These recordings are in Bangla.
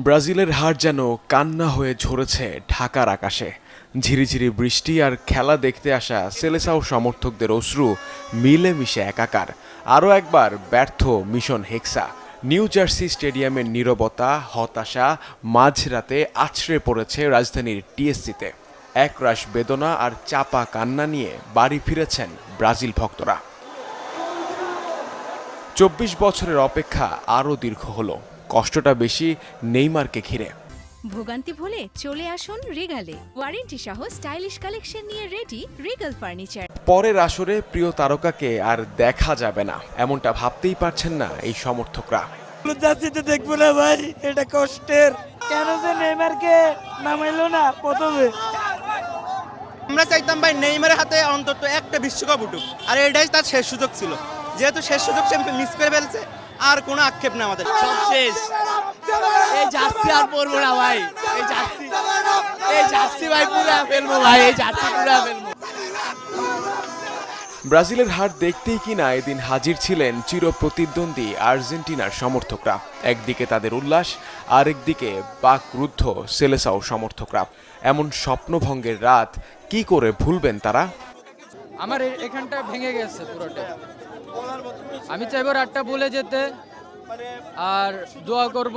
ব্রাজিলের হার যেন কান্না হয়ে ঝরেছে ঢাকার আকাশে। ঝিরিঝিরি বৃষ্টি আর খেলা দেখতে আসা সেলেসাও সমর্থকদের অশ্রু মিলেমিশে একাকার। আরও একবার ব্যর্থ মিশন হেক্সা। নিউ জার্সি স্টেডিয়ামের নীরবতা, হতাশা মাঝরাতে আছড়ে পড়েছে রাজধানীর টিএসসিতে। একরাশ বেদনা আর চাপা কান্না নিয়ে বাড়ি ফিরেছেন ব্রাজিল ভক্তরা। ২৪ বছরের অপেক্ষা আরও দীর্ঘ হলো। কষ্টটা বেশি নেইমারকে ঘিরে। ভোগান্তি ভুলে চলে আসুন রিগালে। ওয়ারেন্টি সহ স্টাইলিশ কালেকশন নিয়ে রেডি রিগাল ফার্নিচার। পরের আসরে প্রিয় তারকাকে আর দেখা যাবে না, এমনটা ভাবতেই পারছেন না এই সমর্থকরা। দেখবো না ভাই, এটা কষ্টের। কেন যে নেইমারকে নামাইলো না প্রথমে। আমরা চাইতাম ভাই নেইমারের হাতে অন্তত একটা বিশ্বকাপ উঠুক, আর এটাই তার শেষ সুযোগ ছিল। যেহেতু শেষ সুযোগ সে মিস করে ফেলছে, আর কোনো আক্ষেপ না আমাদের, সব শেষ। এই জার্সি আর পরবো না ভাই, এই জার্সি ভাই পুরা ফেলবো ভাই, এই জার্সি পুরা ফেলবো। ব্রাজিলের হার দেখতেই কিনা এদিন হাজির ছিলেন চিরপ্রতিদ্বন্দ্বী আর্জেন্টিনার সমর্থকরা। একদিকে তাদের উল্লাস, আরেকদিকে বাকরুদ্ধ সেলেসাও সমর্থকরা। এমন স্বপ্নভঙ্গের রাত কি করে ভুলবেন তারা? আমার এখানটা ভেঙে গেছে পুরোটা। আমি চাইবো রাতটা ভুলে যেতে, আর দোয়া করব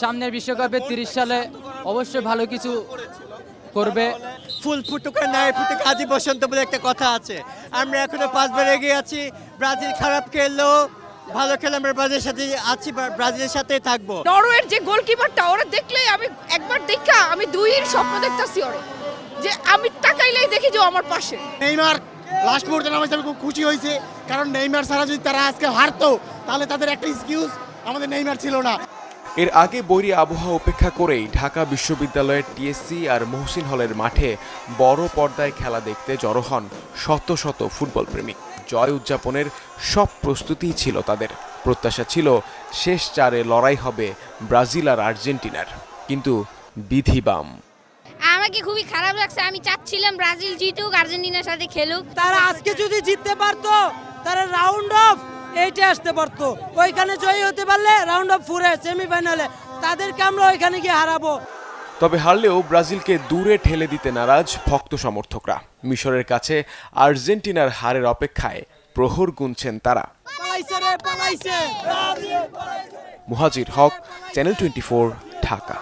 সামনের বিশ্বকাপে 30 সালে অবশ্যই ভালো কিছু করবে। ফুল ফুটুকা নাই ফুটুক আদি বসন্ত বলে একটা কথা আছে। আমরা এখনো 5 বার এগিয়ে আছি। ব্রাজিল খারাপ খেললেও ভালো খেলে আমরা ব্রাজিলের সাথে আছি, ব্রাজিলের সাথে থাকবো। নরওয়ের যে গোলকিপারটা, ওরা দেখলেই আমি একবার দেখা আমি 2-এর স্বপ্ন দেখতেছি ওরে, যে আমি তাকাইলেই দেখি যে আমার পাশে। নেইমার লাস্ট মুহূর্তে নামাইছে, আমি খুব খুশি হয়েছে, কারণ নেইমার ছাড়া যদি তারা আজকে হারতো তাহলে তাদের একটা এক্সকিউজ আমাদের নেইমার ছিল না। এর আগে বৈরী আবহাওয়া উপেক্ষা করেই ঢাকা বিশ্ববিদ্যালয়ের টিএসসি আর মহসিন হলের মাঠে বড় পর্দায় খেলা দেখতে জড়ো হন শত শত ফুটবল প্রেমিক। জয় উদযাপনের সব প্রস্তুতিই ছিল তাদের। প্রত্যাশা ছিল শেষ 4-এ লড়াই হবে ব্রাজিল আর আর্জেন্টিনার, কিন্তু বিধি বাম। আমাকে খুবই খারাপ লাগছে। আমি চাচ্ছিলাম ব্রাজিল জিতুক, আর্জেন্টিনার সাথে খেলুক। তারা আজকে যদি জিততে পারতো, তারা রাউন্ড অফ 8-এ আসতে পারতো। ওইখানে জয়ী হতে পারলে রাউন্ড অফ 4-এ সেমিফাইনালে তাদেরকে আমরা ওইখানে গিয়ে হারাবো। তবে হারলেও ব্রাজিলকে দূরে ঠেলে দিতে নারাজ ভক্ত সমর্থকরা। মিশরের কাছে আর্জেন্টিনার হারের অপেক্ষায় প্রহর গুনছেন তারা। পালাইছে রে, পালাইছে। মুহাজির হক, চ্যানেল 24, ঢাকা।